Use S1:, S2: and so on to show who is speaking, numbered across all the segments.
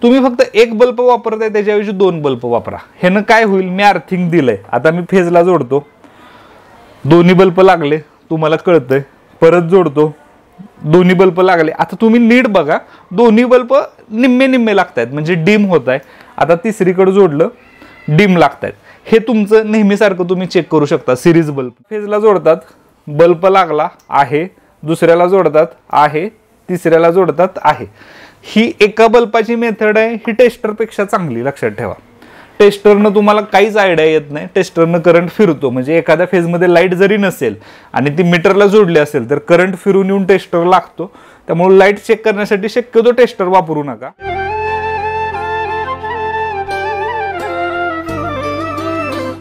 S1: तुम्ही फक्त एक बल्ब वापरताय त्याच्याऐवजी 2 बल्ब वापरा. ह्यानं काय होईल, मी अर्थिंग दिलंय, आता मी फेजला जोडतो, दोन्ही बल्ब लागले, तुम्हाला कळतंय, परत जोडतो, दोन्ही बल्ब लागले. आता तुम्ही नीट बघा, दोन्ही बल्ब निम्मे निम्मे लागतायत म्हणजे डिम होत आहे. आता तिसरीकडे जोडलं, डिम लागतायत. हे तुमचं नेहमीसारखं तुम्ही चेक करू शकता. सिरीज बल्ब फेजला जोडतात, बल्ब लागला आहे, दुसऱ्याला जोडतात आहे, तिसऱ्याला जोडतात आहे. ही एका बल्बाची मेथड आहे, ही टेस्टरपेक्षा चांगली, लक्षात ठेवा. टेस्टरनं तुम्हाला काहीच आयडिया येत नाही. टेस्टरनं करंट फिरतो, म्हणजे एखाद्या फेजमध्ये लाईट जरी नसेल आणि ती मीटरला जोडली असेल तर करंट फिरून येऊन टेस्टर लागतो. त्यामुळे लाईट चेक करण्यासाठी शक्यतो टेस्टर वापरू नका.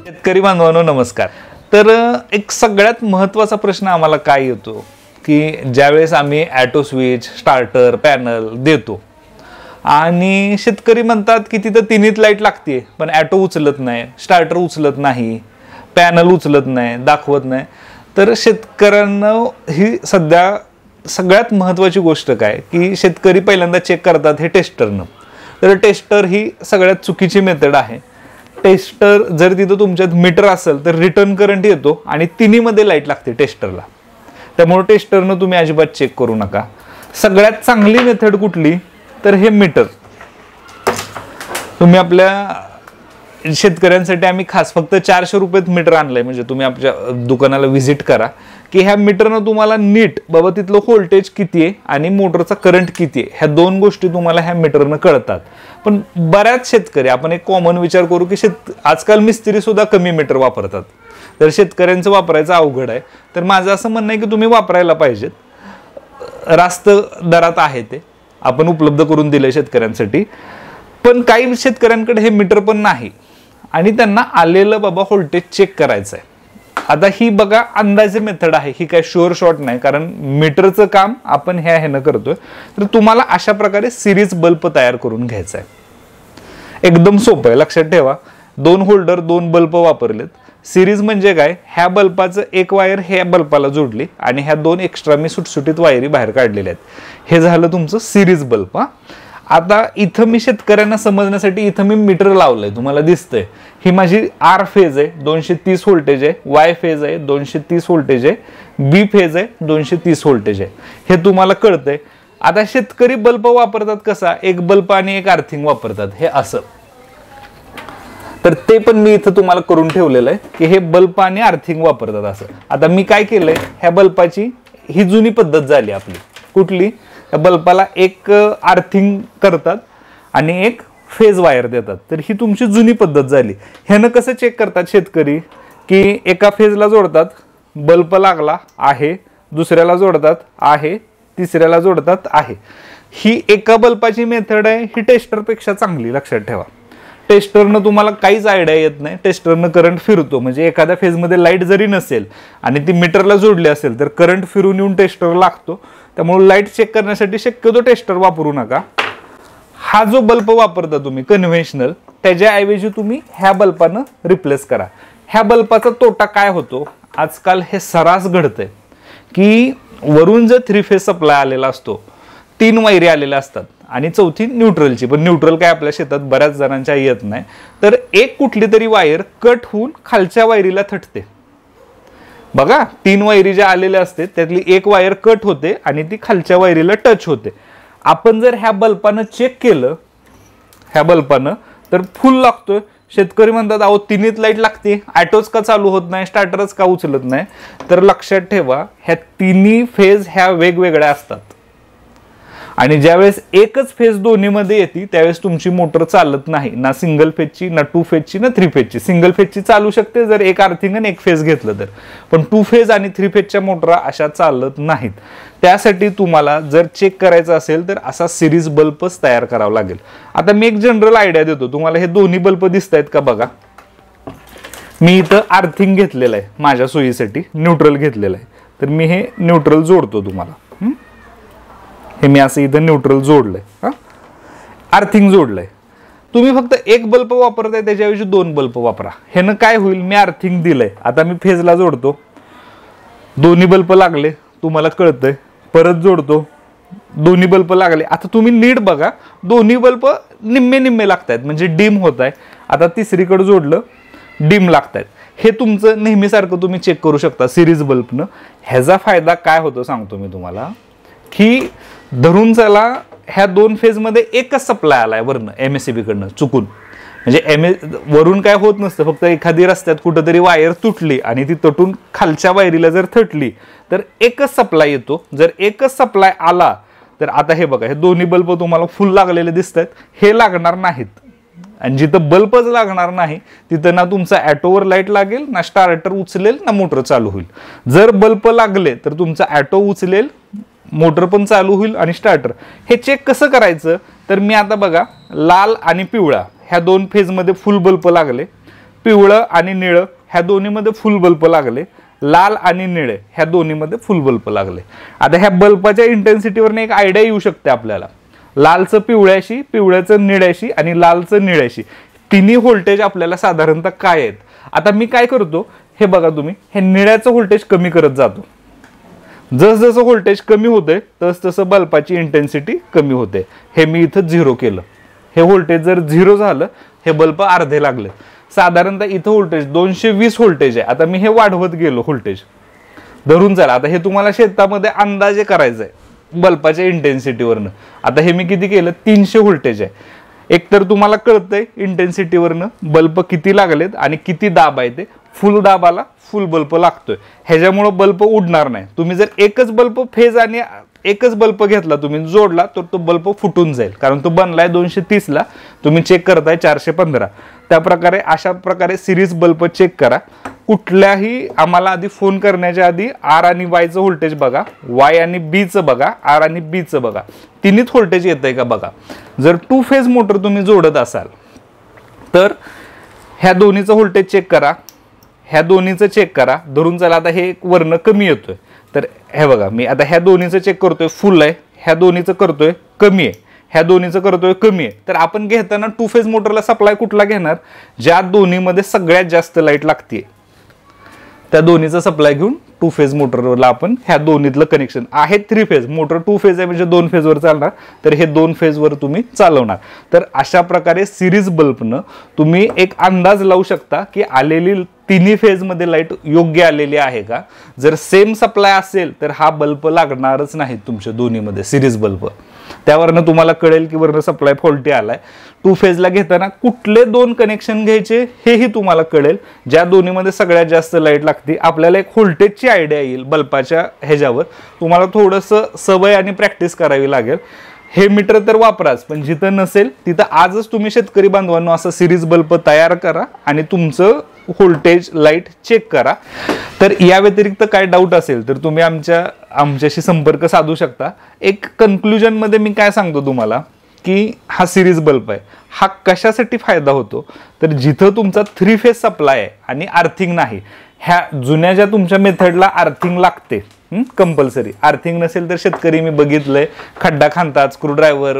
S1: शेतकरी बांधवांनो नमस्कार. तर एक सगळ्यात महत्त्वाचा प्रश्न आम्हाला काय येतो की ज्यावेळेस आम्ही ॲटो स्विच, स्टार्टर, पॅनल देतो आणि शेतकरी म्हणतात की तिथं तिन्हीत लाईट लागते पण ॲटो उचलत नाही, स्टार्टर उचलत नाही, पॅनल उचलत नाही, दाखवत नाही. तर शेतकऱ्यांना ही सध्या सगळ्यात महत्त्वाची गोष्ट काय की शेतकरी पहिल्यांदा चेक करतात हे टेस्टरनं. तर टेस्टर ही सगळ्यात चुकीची मेथड आहे. टेस्टर जर तिथं तुमच्यात मीटर असेल तर रिटर्न करंट येतो आणि तिन्हीमध्ये लाईट लागते टेस्टरला. त्यामुळे टेस्टरनं तुम्ही अजिबात चेक करू नका. सगळ्यात चांगली मेथड कुठली तर हे मीटर. तुम्ही आपल्या शेतकऱ्यांसाठी आम्ही खास फक्त 400 रुपयात मीटर आणलंय. म्हणजे तुम्ही आपल्या दुकानाला व्हिजिट करा की ह्या मीटरनं तुम्हाला नीट बाबा तिथलं व्होल्टेज किती आहे आणि मोटरचा करंट किती आहे ह्या दोन गोष्टी तुम्हाला ह्या मीटरनं कळतात. पण बऱ्याच शेतकरी, आपण एक कॉमन विचार करू की आजकाल मिस्त्री सुद्धा कमी मीटर वापरतात, तर शेतकऱ्यांचं वापरायचं अवघड आहे. तर माझं असं म्हणणं आहे की तुम्ही वापरायला पाहिजेत. रास्त दरात आहे ते आपण उपलब्ध करून दिले शेतकऱ्यांसाठी. पण काही शेतकऱ्यांकडे हे मीटर पण नाही आणि त्यांना आलेलं बाबा व्होल्टेज चेक करायचं आहे. आता ही बघा अंदाजे मेथड आहे, ही काय शुअर शॉट नाही, कारण मीटरचं काम आपण ह्यानं करतोय. तर तुम्हाला अशा प्रकारे सिरीज बल्ब तयार करून घ्यायचा आहे. एकदम सोपं आहे, लक्षात ठेवा. 2 होल्डर 2 बल्ब वापरलेत. सिरीज म्हणजे काय, ह्या बल्बाचं एक वायर ह्या बल्बाला जोडली आणि ह्या 2 एक्स्ट्रा मी सुटसुटीत वायरी बाहेर काढलेल्या आहेत. हे झालं तुमचं सिरीज बल्ब. आता इथं मी शेतकऱ्यांना समजण्यासाठी इथं मी मीटर लावलंय, तुम्हाला दिसतंय. ही माझी आर फेज आहे, 230 व्होल्टेज आहे. वाय फेज आहे, 230 व्होल्टेज आहे. बी फेज आहे, 230 व्होल्टेज आहे. हे तुम्हाला कळतंय. आता शेतकरी बल्ब वापरतात कसा, एक बल्ब आणि एक अर्थिंग वापरतात, हे असं. तर ते पण मी इथं तुम्हाला करून ठेवलेलं आहे की हे बल्ब आणि अर्थिंग वापरतात असं. आता मी काय केलंय, ह्या बल्बाची ही जुनी पद्धत झाली आपली. कुठली, त्या बल्बाला एक अर्थिंग करतात आणि एक फेज वायर देतात. तर ही तुमची जुनी पद्धत झाली. ह्यानं कसं चेक करतात शेतकरी की एका फेजला जोडतात, बल्ब लागला आहे, दुसऱ्याला जोडतात आहे, तिसऱ्याला जोडतात आहे. ही एका बल्बाची मेथड आहे, ही टेस्टरपेक्षा चांगली, लक्षात ठेवा. टेस्टरनं तुम्हाला काहीच आयडिया येत नाही. टेस्टरनं करंट फिरतो, म्हणजे एखाद्या फेजमध्ये लाईट जरी नसेल आणि ती मीटरला जोडली असेल तर करंट फिरून येऊन टेस्टर लागतो. त्यामुळे लाईट चेक करण्यासाठी शक्यतो टेस्टर वापरू नका. हा जो बल्ब वापरता तुम्ही कन्व्हेन्शनल, त्याच्याऐवजी तुम्ही ह्या बल्बानं रिप्लेस करा. ह्या बल्बाचा तोटा काय होतो, आजकाल हे सरास घडतंय की वरून जर 3 फेज सप्लाय आलेला असतो, 3 वायरी आलेल्या असतात आणि चौथी न्यूट्रलची. पण न्यूट्रल काय आपल्या शेतात बऱ्याच जणांच्या येत नाही. तर एक कुठली तरी वायर कट होऊन खालच्या वायरीला थटते. बघा, 3 वायरी ज्या आलेल्या असते त्यातली एक वायर कट होते आणि ती खालच्या वायरीला टच होते. आपण जर ह्या बल्बानं चेक केलं, ह्या बल्बानं, तर फुल लागतोय. शेतकरी म्हणतात अहो तिन्हीत लाईट लागते, ॲटोच का चालू होत नाही, स्टार्टरच का उचलत नाही. तर लक्षात ठेवा, ह्या तिन्ही फेज ह्या वेगवेगळ्या असतात आणि ज्यावेळेस एकच फेज दोन्हीमध्ये येते त्यावेळेस तुमची मोटर चालत नाही. ना सिंगल फेजची, ना 2 फेजची, ना 3 फेजची. सिंगल फेजची चालू शकते जर एक अर्थिंग आणि एक फेज घेतलं तर, पण 2 फेज आणि 3 फेजच्या मोटरा अशा चालत नाहीत. त्यासाठी तुम्हाला जर चेक करायचं असेल तर असा सिरीज बल्बच तयार करावा लागेल. आता मी एक जनरल आयडिया देतो तुम्हाला. हे दोन्ही बल्ब दिसत आहेत का बघा. मी इथं अर्थिंग घेतलेलं आहे माझ्या सोयीसाठी, न्यूट्रल घेतलेलं आहे. तर मी हे न्यूट्रल जोडतो तुम्हाला. हे मी असं इथं न्यूट्रल जोडलंय, अर्थिंग जोडलंय. तुम्ही फक्त एक बल्ब वापरताय त्याच्याऐवजी 2 बल्ब वापरा. ह्यानं काय होईल, मी अर्थिंग दिलंय, आता मी फेजला जोडतो, दोन्ही बल्ब लागले, तुम्हाला कळतंय, परत जोडतो, दोन्ही बल्ब लागले. आता तुम्ही नीट बघा, दोन्ही बल्ब निम्मे निम्मे लागतायत, म्हणजे डिम होत आहे. आता तिसरीकडे जोडलं, डिम लागतायत. हे तुमचं नेहमीसारखं तुम्ही चेक करू शकता सिरीज बल्बनं. ह्याचा फायदा काय होतो सांगतो मी तुम्हाला, की धरून चला ह्या 2 फेजमध्ये एकच सप्लाय आलाय वरनं MSCB कडनं चुकून, म्हणजे वरून काय होत नसतं, फक्त एखादी रस्त्यात कुठंतरी वायर तुटली आणि ती तुटून खालच्या वायरीला जर थटली तर एकच सप्लाय येतो. जर एकच सप्लाय आला तर आता हे बघा, हे दोन्ही बल्ब तुम्हाला फुल लागलेले दिसत आहेत, हे लागणार नाहीत. आणि जिथं बल्बच लागणार नाही तिथं ना तुमचा ॲटोवर लाईट लागेल, ना स्टार्टर उचलेल, ना मोटर चालू होईल. जर बल्ब लागले तर तुमचा ॲटो उचलेल, मोटर पण चालू होईल आणि स्टार्टर. हे चेक कसं करायचं, तर मी आता बघा, लाल आणि पिवळा ह्या 2 फेजमध्ये फुल बल्ब लागले, पिवळं आणि निळं ह्या दोन्हीमध्ये फुल बल्ब लागले, लाल आणि निळे ह्या दोन्हीमध्ये फुल बल्ब लागले. आता ह्या बल्बाच्या इंटेन्सिटीवरने एक आयडिया येऊ शकते आपल्याला. लालचं पिवळ्याशी, पिवळ्याचं निळ्याशी आणि लालचं निळ्याशी तिन्ही व्होल्टेज आपल्याला साधारणतः काय आहेत. आता मी काय करतो, हे बघा तुम्ही, हे निळ्याचं व्होल्टेज कमी करत जातो. जसं व्होल्टेज कमी होते तसं बल्बाची इंटेन्सिटी कमी होते. हे मी इथं 0 केलं. हे व्होल्टेज जर 0 झालं, हे बल्ब अर्धे लागले. साधारणतः इथं व्होल्टेज 220 व्होल्टेज आहे. आता मी हे वाढवत गेलो व्होल्टेज, धरून चला. आता हे तुम्हाला शेतामध्ये अंदाजे करायचं आहे बल्बाच्या इंटेन्सिटीवरनं. आता हे मी किती केलं, 300 व्होल्टेज आहे. एकतर तुम्हाला कळतंय इंटेन्सिटीवरनं बल्ब किती लागलेत आणि किती दाब आहे ते. फुल दाबाला फुल बल्ब लागतोय, ह्याच्यामुळं बल्ब उडणार नाही. तुम्ही जर एकच बल्ब फेज आणि एकच बल्ब घेतला, तुम्ही जोडला, तर तो बल्ब फुटून जाईल, कारण तो बनलाय 230 ला, तुम्ही चेक करताय 415. त्या प्रकारे अशा प्रकारे सिरीज बल्ब चेक करा. कुठल्याही आम्हाला आधी फोन करण्याच्या आधी R आणि Y चं व्होल्टेज बघा, Y आणि B चं बघा, R आणि B चं बघा, तिन्हीत व्होल्टेज येतंय का बघा. जर 2 फेज मोटर तुम्ही जोडत असाल तर ह्या दोन्हीचं व्होल्टेज चेक करा, ह्या दोन्हीचं चेक करा. धरून चला आता हे वरनं कमी येतोय, तर हे बघा, मी आता ह्या दोन्हीचं चेक करतोय फुल आहे, ह्या दोन्हीचं करतोय कमी आहे, ह्या दोन्हीचं करतोय कमी आहे. तर आपण घेताना 2 फेज मोटरला सप्लाय कुठला घेणार, ज्या दोन्हीमध्ये सगळ्यात जास्त लाईट लागते त्या दोन्हीचा सप्लाय घेऊन 2 फेज मोटरला आपण ह्या दोन्हीतलं कनेक्शन आहे. 3 फेज मोटर 2 फेज आहे म्हणजे 2 फेजवर चालणार, तर हे 2 फेजवर तुम्ही चालवणार. तर अशा प्रकारे सिरीज बल्बनं तुम्ही एक अंदाज लावू शकता की आलेली तिन्ही फेजमध्ये लाईट योग्य आलेली आहे का. जर सेम सप्लाय असेल तर हा बल्ब लागणारच नाही तुमच्या दोन्हीमध्ये सिरीज बल्ब. त्यावरनं तुम्हाला कळेल की वरनं सप्लाय फॉल्टी आलाय. 2 फेजला घेताना कुठले 2 कनेक्शन घ्यायचे हेही तुम्हाला कळेल, ज्या दोन्हीमध्ये सगळ्यात जास्त लाईट लागते. आपल्याला एक व्होल्टेजची आयडिया येईल बल्बाच्या ह्याच्यावर. तुम्हाला थोडंसं सवय आणि प्रॅक्टिस करावी लागेल. हे मीटर तर वापराच, पण जिथं नसेल तिथं आजच तुम्ही शेतकरी बांधवांनो असा सिरीज बल्ब तयार करा आणि तुमचं व्होल्टेज लाईट चेक करा. तर या व्यतिरिक्त काय डाऊट असेल तर तुम्ही आमच्याशी संपर्क साधू शकता. एक कन्क्लुजन मध्ये मी काय सांगतो तुम्हाला, की हा सिरीज बल्ब आहे हा कशासाठी फायदा होतो, तर जिथं तुमचा 3 फेज सप्लाय आहे आणि अर्थिंग नाही, ह्या जुन्या ज्या तुमच्या मेथडला अर्थिंग लागते कंपल्सरी, अर्थिंग नसेल तर शेतकरी मी बघितलंय खड्डा खांतात, स्क्रूड्रायव्हर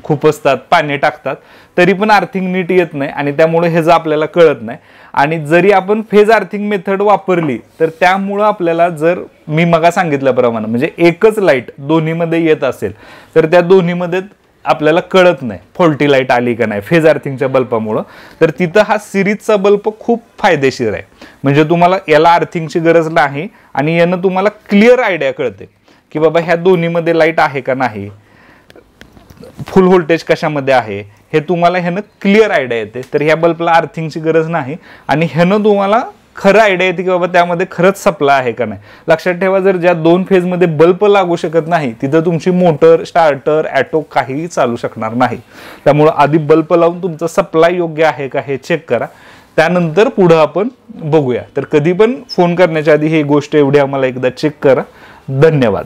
S1: खूप असतात, पाणी टाकतात, तरी पण अर्थिंग नीट येत नाही आणि त्यामुळे ह्याचं आपल्याला कळत नाही. आणि जरी आपण फेज अर्थिंग मेथड वापरली तर त्यामुळं आपल्याला, जर मी मगा सांगितल्याप्रमाणे म्हणजे एकच लाईट दोन्हीमध्ये येत असेल तर त्या दोन्हीमध्ये आपल्याला कळत नाही फॉल्टी लाईट आली का नाही फेज अर्थिंगच्या बल्बामुळं. तर तिथं हा सिरीजचा बल्ब खूप फायदेशीर आहे. म्हणजे तुम्हाला याला अर्थिंगची गरज नाही आणि यानं तुम्हाला क्लिअर आयडिया कळते की बाबा ह्या दोन्हीमध्ये लाईट आहे का नाही, फुल व्होल्टेज कशामध्ये आहे, हे तुम्हाला ह्यानं क्लिअर आयडिया येते. तर ह्या बल्बला अर्थिंगची गरज नाही आणि ह्यानं तुम्हाला खरं आयडिया येते की बाबा त्यामध्ये खरंच सप्लाय आहे का नाही. लक्षात ठेवा, जर ज्या 2 फेजमध्ये बल्ब लागू शकत नाही तिथं तुमची मोटर, स्टार्टर, ॲटो काहीही चालू शकणार नाही. त्यामुळं आधी बल्ब लावून तुमचं सप्लाय योग्य आहे का हे चेक करा, त्यानंतर पुढं आपण बघूया. तर कधी पण फोन करण्याच्या आधी ही गोष्ट एवढी आम्हाला एकदा चेक करा. धन्यवाद.